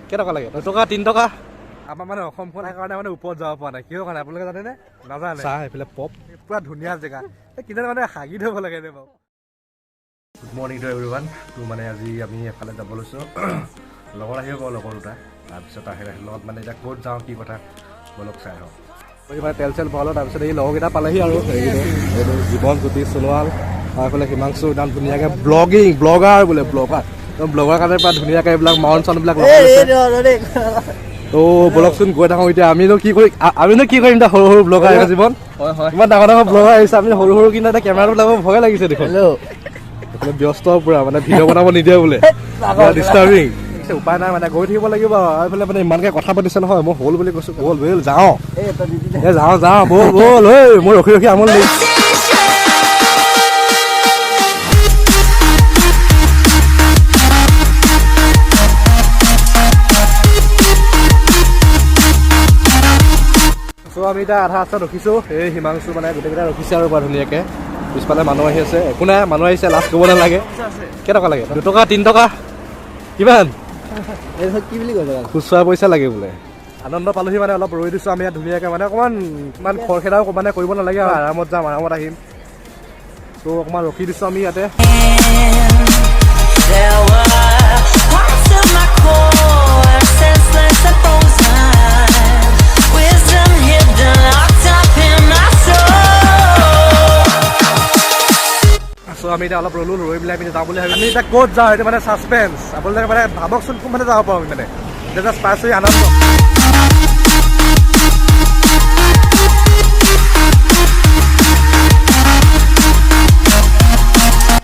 কেইটকা লাগে 2 টকা 3 টকা আমাৰ মানে অসমখন কাৰণে মানে ওপৰত যাব পৰা নাই কিয় কাৰণে আপোনালোকে জানেনে নাজানে চাহ এইফালে পপ পুৰা ধুনীয়া জেগা কিনে মানে হাগি থ'ব লাগে নে বাৰু গুড মৰ্ণিং টু এভৰিৱান তো মানে আজি আমি এফালে যাব লৈছোঁ লগৰ আহিব বাৰু লগৰ দুটা তাৰপিছত আহিলে লগত মানে এতিয়া ক'ত যাওঁ কি কথা বলক চাই আহক মানে তেল চেল ভৰালোঁ তাৰপিছত এই লগৰকেইটা পালেহি আৰু এইটো জীৱন জ্যোতি সোণোৱাল আৰু এইফালে হিমাংশু একদম ধুনীয়াকৈ ব্লগাৰ বোলে ব্লগাৰ কাৰণে পৰা ধুনীয়াকৈ এইবিলাক মাউণ্ট চাউণ্ডবিলাক তো বলকচোন গৈ থাকোঁ এতিয়া আমিনো কি কৰিম এতিয়া সৰু সৰু ব্লগাৰ আহিছে জীৱন ইমান ডাঙৰ ডাঙৰ ব্লগাৰ আহিছে আমি সৰু সৰু কিন্তু এতিয়া কেমেৰাটো ওলাব ভয় লাগিছে দেখোন এইফালে ব্যস্ত পূৰা মানে ভিডিঅ' বনাব নিদিয়ে বোলে ডিষ্টাৰ্বিং উপায় নাই মানে গৈ থাকিব লাগিব আৰু এইফালে মানে ইমানকৈ কথা পাতিছে নহয় মই হ'ল বুলি কৈছোঁ ব'ল যাওঁ ব'ল ঐ মই ৰখি আমনি লাগিছে চ' আমি এতিয়া আধা ৰাস্তাত ৰখিছোঁ এই হিমাংশু মানে গোটেইকেইটা ৰখিছে আৰু বৰ ধুনীয়াকৈ পিছফালে মানুহ আহি আছে একো নাই মানুহ আহিছে লাষ্ট ক'ব নালাগে কেইটকা লাগে 2 টকা 3 টকা কিমান কি বুলি কৈছে খুচুৰা পইচা লাগে বোলে আনন্দ পালোহি মানে অলপ ৰৈ দিছোঁ আমি ইয়াত ধুনীয়াকৈ মানে অকণমান ইমান খৰখেদাও মানে কৰিব নালাগে আৰু আৰামত যাম আৰামত আহিম ত' অকণমান ৰখি দিছোঁ আমি ইয়াতে চ' আমি এতিয়া অলপ ৰ'লো ৰৈ পেলাই আমি যাওঁ বুলি ভাবি আমি এতিয়া ক'ত যাওঁ সেইটো মানে ছাছপেঞ্চ আপোনালোকে মানে ভাবকচোন কোনফালে যাব পাৰোঁ আমি মানে এতিয়া জাষ্ট পাইছোঁ আনন্দ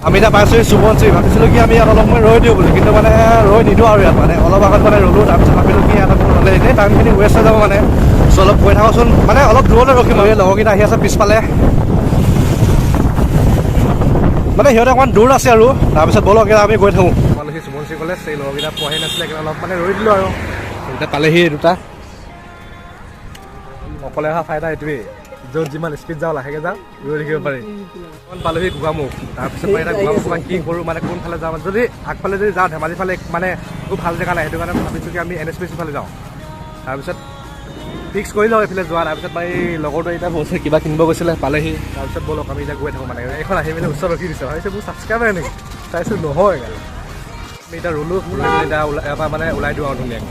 আমি এতিয়া পাইছোঁ সুবনশ্ৰী ভাবিছিলোঁ কি আমি ইয়াত অলপ সময় ৰৈ দিওঁ বুলি কিন্তু মানে ৰৈ নিদিওঁ আৰু ইয়াত মানে অলপ আগত মানে ৰ'লোঁ তাৰপিছত ভাবিলোঁ কি ইয়াত ৰ'লে এনেই টাইমখিনি ৱেষ্ট হৈ যাব মানে চ' অলপ গৈ থাকোঁচোন মানে অলপ দূৰলৈ ৰখিম আৰু এই লগৰকেইটা আহি আছে পিছফালে মানে সিহঁতে অকণমান দূৰ আছে আৰু তাৰপিছত বলক আমি গৈ থাকোঁ পালেহি সুবনশ্ৰী কলেজ সেই লগৰকেইটা পোৱাহি নাছিলে কিন্তু অলপ মানে ৰৈ দিলোঁ আৰু এতিয়া পালেহি দুটা অকলে অহা ফাইদা এইটোৱেই য'ত যিমান স্পীড যাওঁ লাহেকৈ যাওঁ ৰৈ থাকিব পাৰি পালেহি গোগামুখ তাৰপিছত মই এতিয়া গোগামুখ কি কৰোঁ মানে কোনফালে যাওঁ যদি আগফালে যদি যাওঁ ধেমাজি ফালে মানে খুব ভাল জেগা নাই সেইটো কাৰণে ভাবিছোঁ কি আমি NSPC ফালে যাওঁ তাৰপিছত ফিক্স কৰি লওঁ এইফালে যোৱা তাৰপিছত মই লগৰটো এতিয়া বস্তু কিবা কিনিব গৈছিলে পালেহি তাৰপিছত বলক আমি এতিয়া গৈ থাকোঁ মানে এইখন আহি মেলি ওচৰত ৰখি দিছোঁ ভাবিছোঁ মোৰ ছাবস্ক্ৰাইবাৰ নেকি চাইছোঁ নহয় আমি এতিয়া ৰ'লোঁ এতিয়া এবাৰ মানে ওলাই দিওঁ আৰু ধুনীয়াকৈ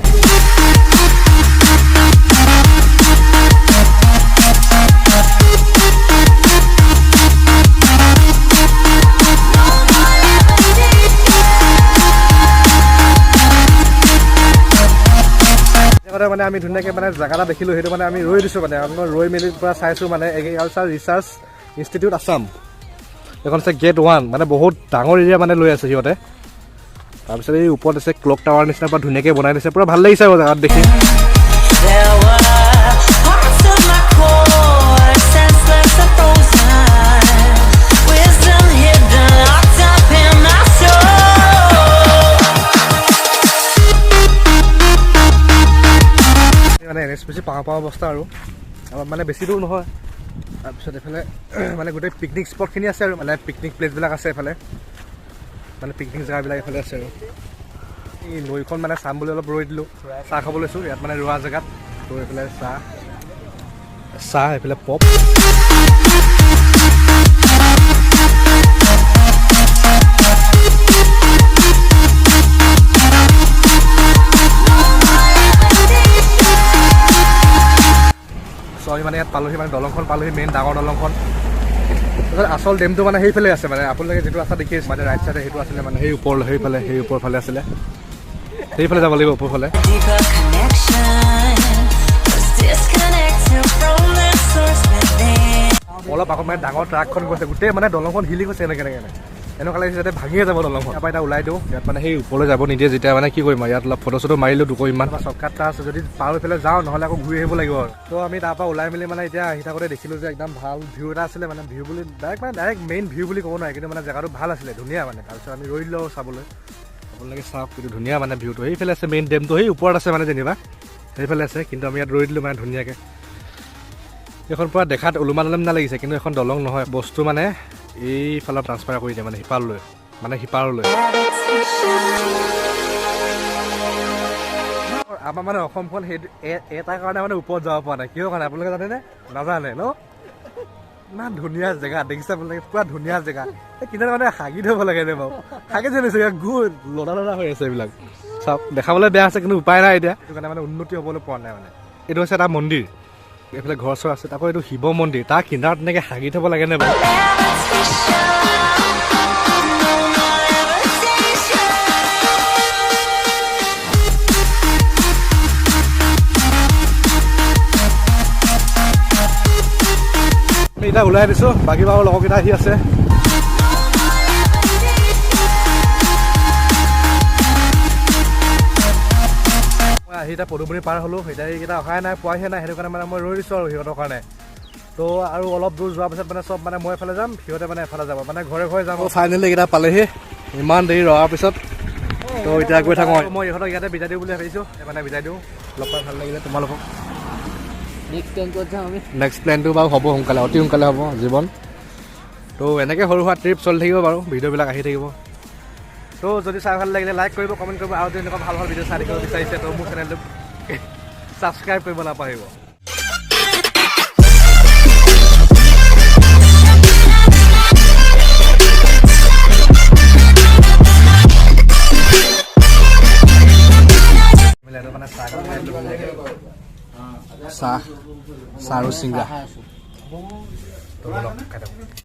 মানে আমি ধুনীয়াকৈ মানে জেগা এটা দেখিলোঁ সেইটো মানে আমি ৰৈ দিছোঁ মানে ৰৈ মেলি পৰা চাইছোঁ মানে এগ্ৰিকালচাৰ ৰিচাৰ্চ ইনষ্টিটিউট আছাম এইখন আছে গেট 1 মানে বহুত ডাঙৰ এৰিয়া মানে লৈ আছে সিহঁতে তাৰপিছত এই ওপৰত আছে ক্লক টাৱাৰ নিচিনা পৰা ধুনীয়াকৈ বনাই দিছে পূৰা ভাল লাগিছে আৰু জেগাত দেখি মানে NSPC পাওঁ অৱস্থা আৰু মানে বেছি দূৰ নহয় তাৰপিছত এইফালে মানে গোটেই পিকনিক স্পটখিনি আছে আৰু মানে পিকনিক প্লেচবিলাক আছে এইফালে মানে পিকনিক জেগাবিলাক এইফালে আছে আৰু এই নৈখন মানে চাম বুলি অলপ ৰৈ দিলোঁ চাহ খাব লৈছোঁ ইয়াত মানে ৰোৱা জেগাত তো এইফালে চাহ এইফালে পপ আমি মানে ইয়াত পালোহি মানে দলংখন পালোহি মেইন ডাঙৰ দলংখন আচল ডেমটো মানে সেইফালে আছে মানে আপোনালোকে যিটো ৰাস্তা দেখি আছে মানে ৰাইট চাইডে সেইটো আছিলে মানে সেই ওপৰ ফালে আছিলে সেইফালে যাব লাগিব ওপৰফালে অলপ আগত মানে ডাঙৰ ট্ৰাকখন গৈছে গোটেই মানে দলংখন হিলি গৈছে এনেকৈ এনেকুৱা লাগিছে যাতে ভাঙিয়ে যাব দলংখন তাৰপৰা এতিয়া ওলাই দিওঁ ইয়াত মানে সেই ওপৰলৈ যাব নিদিয়ে যেতিয়া মানে কি কৰিম আৰু ইয়াত অলপ ফটো চটো মাৰিলোঁ দুকৈ ইমান চৰ্টকাট এটা আছে যদি পাৰ এইফালে যাওঁ নহ'লে আকৌ ঘূৰি আহিব লাগিব আৰু তো আমি তাৰপৰা ওলাই মেলি মানে এতিয়া আহি থাকোঁতে দেখিলোঁ যে একদম ভাল ভিউ এটা আছিলে মানে ভিউ বুলি ডাইৰেক্ট মেইন ভিউ বুলি ক'ব নোৱাৰে কিন্তু মানে জেগাটো ভাল আছিলে ধুনীয়া মানে তাৰপিছত আমি ৰৈ দিলোঁ চাবলৈ আপোনালোকে চাওক কিন্তু ধুনীয়া মানে ভিউটো সেইফালে আছে মেইন ডেমটো সেই ওপৰত আছে মানে যেনিবা সেইফালে আছে কিন্তু আমি ইয়াত ৰৈ দিলোঁ মানে ধুনীয়াকৈ এখন পুৰা দেখাত ওলোমা দলম নালাগিছে কিন্তু এখন দলং নহয় বস্তু মানে এইফালে ট্ৰান্সফাৰ কৰি দিয়ে মানে সিপাৰলৈ আমাৰ মানে অসমখন সেইটো এটা কাৰণে মানে ওপৰত যাব পৰা নাই কিয় কাৰণে আপোনালোকে জানেনে নাজানে ন ইমান ধুনীয়া জেগা দেখিছে আপোনালোকে পুৰা ধুনীয়া জেগা কিনাৰে মানে হাগি থ'ব লাগে নে বাৰু হাগি থৈছে গুড লদা লদা হৈ আছে এইবিলাক চাওক দেখাবলৈ বেয়া আছে কিন্তু উপায় নাই এতিয়া সেইটো কাৰণে মানে উন্নতি হ'বলৈ পৰা নাই মানে এইটো হৈছে এটা মন্দিৰ এইফালে ঘৰ চৰ আছে তাকো এইটো শিৱ মন্দিৰ তাৰ কিনাৰত তেনেকৈ হাগি থ'ব লাগে নে বাৰু এতিয়া ওলাই দিছোঁ বাকী বাৰু লগৰকেইটা আহি আছে মই আহি এতিয়া পদুমণি পাৰ হ'লোঁ এতিয়া এইকেইটা অহাই নাই পোৱাহিয়ে নাই সেইটো কাৰণে মানে মই ৰৈ দিছোঁ আৰু সিহঁতৰ কাৰণে তো আৰু অলপ দূৰ যোৱাৰ পিছত মানে চব মানে মই এফালে যাম সিহঁতে মানে এফালে যাব মানে ঘৰে ঘৰে যাম ফাইনেলি এইকেইটা পালেহি ইমান দেৰি ৰহাৰ পিছত তো এতিয়া গৈ থাকোঁ মই ইহঁতক ইয়াতে বিদায় দিওঁ বুলি ভাবিছোঁ মানে বিদায় দিওঁ লগ পাই ভাল লাগিলে তোমালোকক নেক্সট প্লেনটো বাৰু হ'ব সোনকালে অতি সোনকালে হ'ব জীৱন তো এনেকৈ সৰু সুৰা ট্ৰিপ চলি থাকিব বাৰু ভিডিঅ'বিলাক আহি থাকিব তো যদি চাই ভাল লাগিলে লাইক কৰিব কমেণ্ট কৰিব আৰু যদি এনেকুৱা ভাল ভাল ভিডিঅ' চাই থাকিব বিচাৰিছে তো মোৰ চেনেলটো ছাবস্ক্ৰাইব কৰিব নাপাহৰিব মানে চাহ চাহ আৰু চিংৰা